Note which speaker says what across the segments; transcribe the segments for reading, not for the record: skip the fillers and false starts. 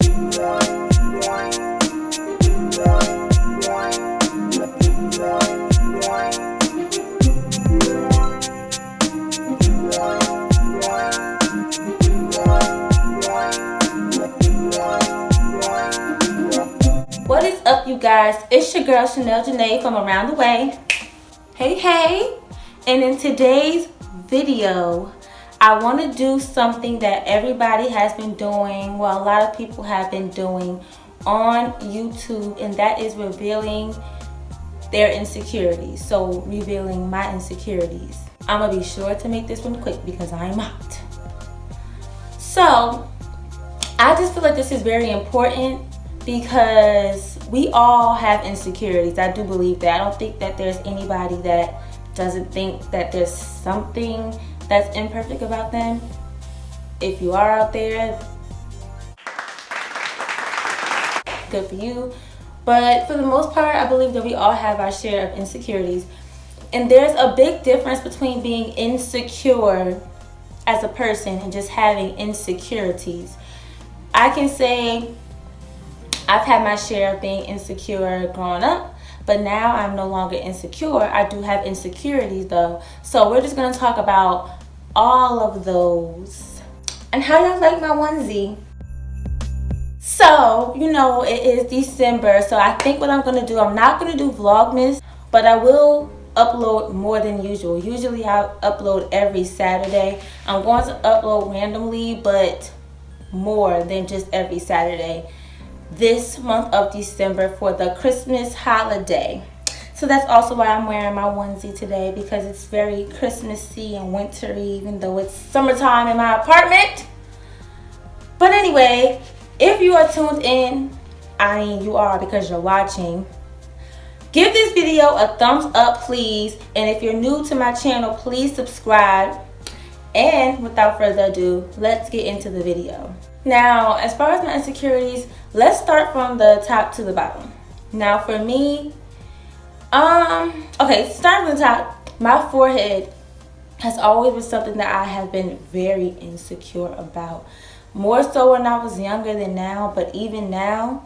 Speaker 1: What is up, you guys? It's your girl Chanel Janae from around the way. Hey, and in today's video I want to do something that everybody has been doing, well, a lot of people have been doing on YouTube, and that is revealing their insecurities. So revealing my insecurities. I'm gonna be sure to make this one quick because I'm out. So I just feel like this is very important because we all have insecurities. I do believe that. I don't think that there's anybody that doesn't think that there's something that's imperfect about them. If you are out there, good for you. But for the most part, I believe that we all have our share of insecurities. And there's a big difference between being insecure as a person and just having insecurities. I can say I've had my share of being insecure growing up, but now I'm no longer insecure. I do have insecurities though. So we're just gonna talk about all of those. And how y'all like my onesie? So, you know, it is December, so I think what I'm gonna do, I'm not gonna do Vlogmas, but I will upload more than usual. Usually I upload every Saturday. I'm going to upload randomly, but more than just every Saturday this month of December for the Christmas holiday. So that's also why I'm wearing my onesie today, because it's very Christmassy and wintry, even though it's summertime in my apartment. But anyway, if you are tuned in, I mean you are because you're watching, give this video a thumbs up please, and if you're new to my channel, please subscribe. And without further ado, let's get into the video. Now, as far as my insecurities, let's start from the top to the bottom. Now for me, okay, starting from the top, my forehead has always been something that I have been very insecure about. More so when I was younger than now, but even now,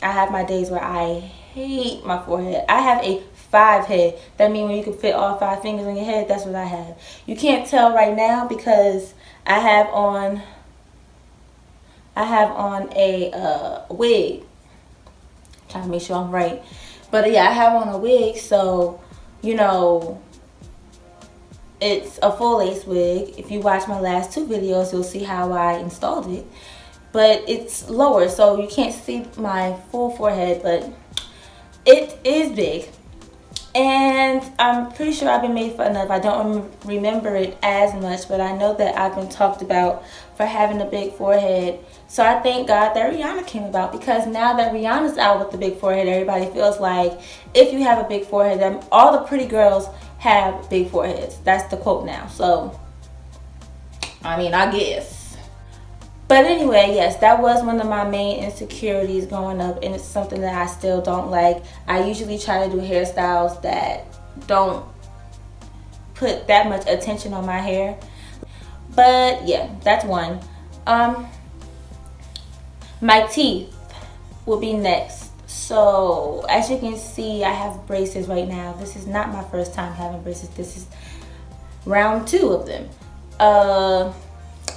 Speaker 1: I have my days where I hate my forehead. I have a 5 head. That means when you can fit all 5 fingers on your head, that's what I have. You can't tell right now because I have on a wig. Trying to make sure I'm right. But yeah, I have on a wig, so you know, it's a full lace wig. If you watch my last 2 videos, you'll see how I installed it. But it's lower, so you can't see my full forehead, but it is big. And I'm pretty sure I've been made fun of. I don't remember it as much, but I know that I've been talked about for having a big forehead. So I thank God that Rihanna came about, because now that Rihanna's out with the big forehead, everybody feels like if you have a big forehead, then all the pretty girls have big foreheads. That's the quote now. So, I mean, I guess. But anyway, yes, that was one of my main insecurities growing up, and it's something that I still don't like. I usually try to do hairstyles that don't put that much attention on my hair. But yeah, that's one. My teeth will be next. So as you can see, I have braces right now. This is not my first time having braces. This is round 2 of them.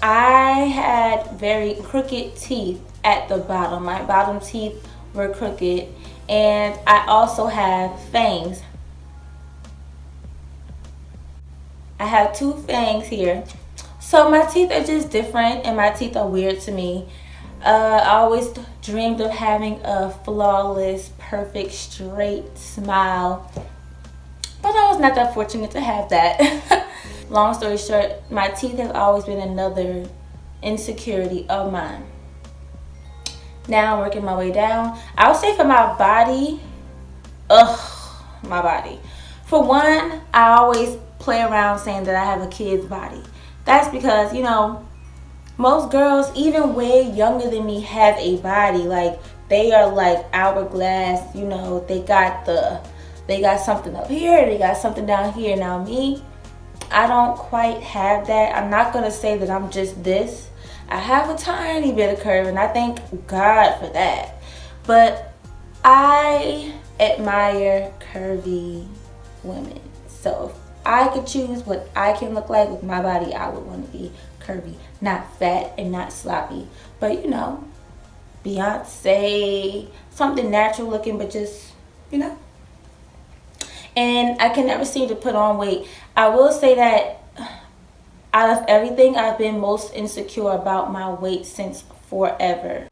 Speaker 1: I had very crooked teeth at the bottom. My bottom teeth were crooked, and I also have fangs. I have 2 fangs here. So my teeth are just different, and my teeth are weird to me. I always dreamed of having a flawless, perfect, straight smile, but I was not that fortunate to have that. Long story short, my teeth have always been another insecurity of mine. Now I'm working my way down. I would say for my body, my body. For one, I always play around saying that I have a kid's body. That's because, you know, most girls, even way younger than me, have a body. Like, they are like hourglass, you know, they got something up here, they got something down here. Now me, I don't quite have that. I'm not gonna say that I'm just this. I have a tiny bit of curve, and I thank God for that. But I admire curvy women. So if I could choose what I can look like with my body, I would want to be curvy, not fat and not sloppy. But you know, Beyonce, something natural looking, but just, you know. And I can never seem to put on weight. I will say that out of everything, I've been most insecure about my weight since forever.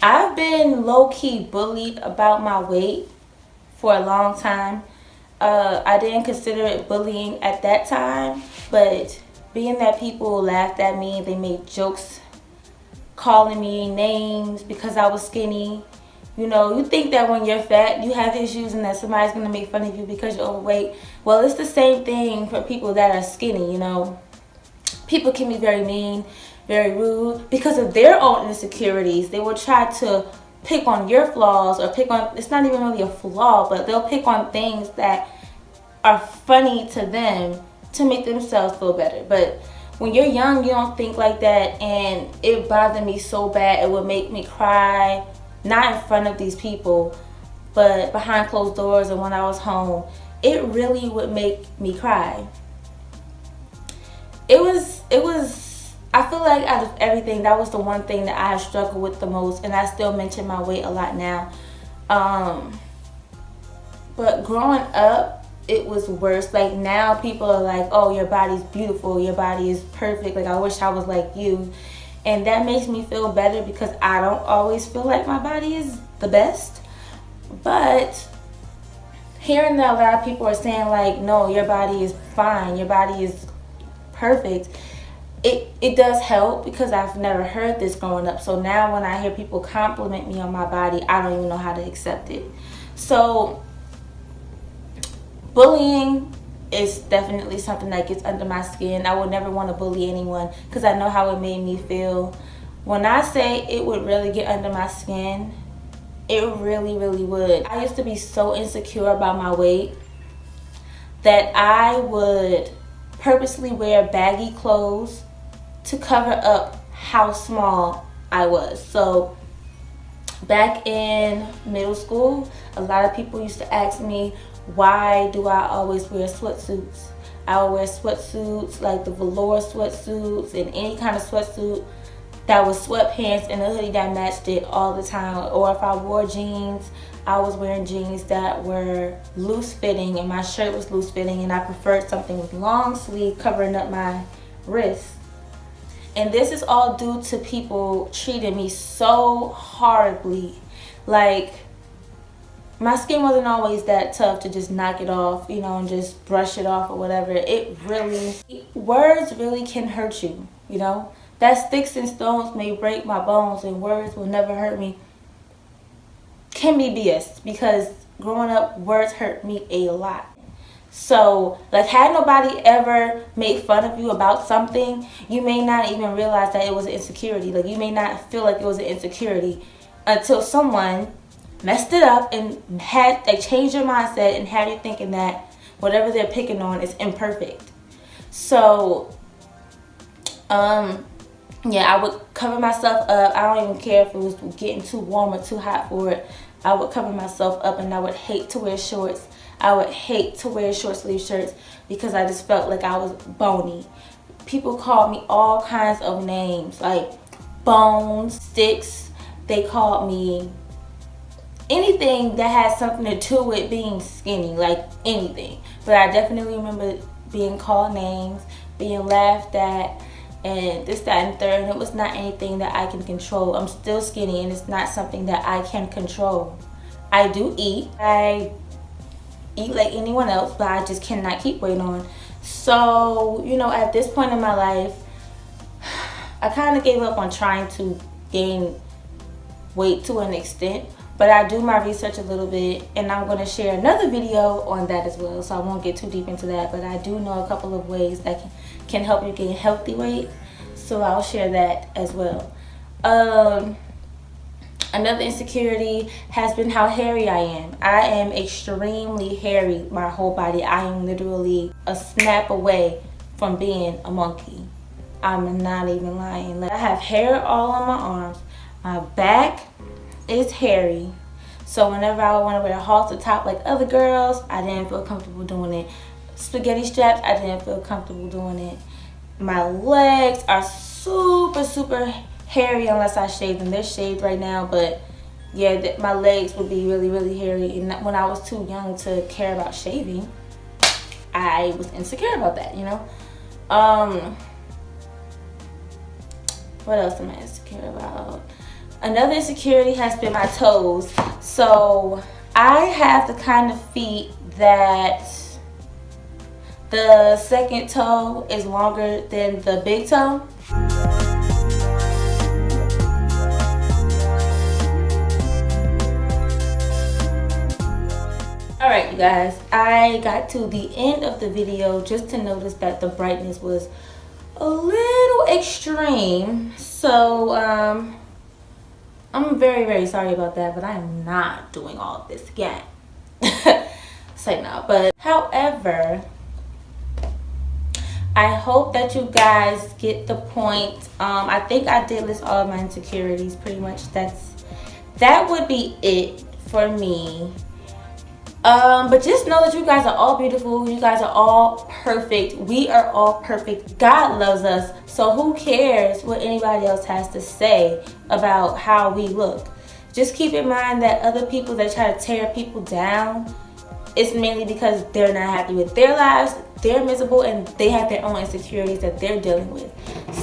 Speaker 1: I've been low-key bullied about my weight for a long time. I didn't consider it bullying at that time, but being that people laughed at me, they made jokes calling me names because I was skinny. You know, you think that when you're fat, you have issues and that somebody's going to make fun of you because you're overweight. Well, it's the same thing for people that are skinny, you know. People can be very mean, very rude because of their own insecurities. They will try to pick on your flaws or pick on, it's not even really a flaw, but they'll pick on things that are funny to them to make themselves feel better. But when you're young, you don't think like that, and it bothered me so bad. It would make me cry, not in front of these people, but behind closed doors and when I was home. It really would make me cry. It was, I feel like out of everything, that was the one thing that I have struggled with the most, and I still mention my weight a lot now. But growing up, it was worse. Like now people are like, oh, your body's beautiful, your body is perfect, like I wish I was like you. And that makes me feel better because I don't always feel like my body is the best. But hearing that a lot of people are saying like, no, your body is fine, your body is perfect, it does help because I've never heard this growing up. So now when I hear people compliment me on my body, I don't even know how to accept it. So bullying is definitely something that gets under my skin. I would never want to bully anyone because I know how it made me feel. When I say it would really get under my skin, it really, really would. I used to be so insecure about my weight that I would purposely wear baggy clothes to cover up how small I was. So back in middle school, a lot of people used to ask me, why do I always wear sweatsuits? I would wear sweatsuits, like the velour sweatsuits and any kind of sweatsuit that was sweatpants and a hoodie that matched it all the time. Or if I wore jeans, I was wearing jeans that were loose fitting and my shirt was loose fitting, and I preferred something with long sleeve covering up my wrists. And this is all due to people treating me so horribly. Like, my skin wasn't always that tough to just knock it off, you know, and just brush it off or whatever. Words really can hurt you, you know. That sticks and stones may break my bones and words will never hurt me can be BS, because growing up, words hurt me a lot. So, like, had nobody ever made fun of you about something, you may not even realize that it was an insecurity. Like, you may not feel like it was an insecurity until someone messed it up and had, like, changed your mindset and had you thinking that whatever they're picking on is imperfect. So, yeah, I would cover myself up. I don't even care if it was getting too warm or too hot for it. I would cover myself up, and I would hate to wear shorts. I would hate to wear short sleeve shirts because I just felt like I was bony. People called me all kinds of names, like bones, sticks. They called me anything that had something to do with being skinny, like anything. But I definitely remember being called names, being laughed at, and this, that, and third. And it was not anything that I can control. I'm still skinny, and it's not something that I can control. I do eat. I eat like anyone else, but I just cannot keep weight on. So, you know, at this point in my life, I kind of gave up on trying to gain weight to an extent, but I do my research a little bit, and I'm going to share another video on that as well, so I won't get too deep into that. But I do know a couple of ways that can help you gain healthy weight, so I'll share that as well. Another insecurity has been how hairy I am. I am extremely hairy, my whole body. I am literally a snap away from being a monkey. I'm not even lying. Like, I have hair all on my arms. My back is hairy. So whenever I want to wear a halter top like other girls, I didn't feel comfortable doing it. Spaghetti straps, I didn't feel comfortable doing it. My legs are super, super hairy unless I shave them. They're shaved right now, but yeah, my legs would be really, really hairy. And when I was too young to care about shaving, I was insecure about that, you know? What else am I insecure about? Another insecurity has been my toes. So I have the kind of feet that the second toe is longer than the big toe. Alright, you guys, I got to the end of the video just to notice that the brightness was a little extreme. So I'm very, very sorry about that, but I am not doing all of this again. Say no. But however, I hope that you guys get the point. I think I did list all of my insecurities pretty much. That would be it for me. But just know that you guys are all beautiful. You guys are all perfect. We are all perfect. God loves us. So who cares what anybody else has to say about how we look? Just keep in mind that other people that try to tear people down, it's mainly because they're not happy with their lives. They're miserable and they have their own insecurities that they're dealing with.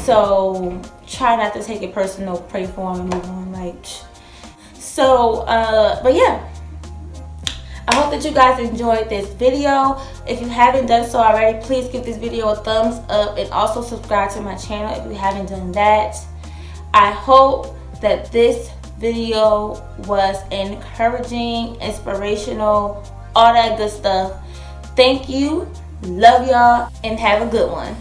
Speaker 1: So try not to take it personal. Pray for them and move on. But yeah. I hope that you guys enjoyed this video. If you haven't done so already, please give this video a thumbs up and also subscribe to my channel if you haven't done that. I hope that this video was encouraging, inspirational, all that good stuff. Thank you, love y'all, and have a good one.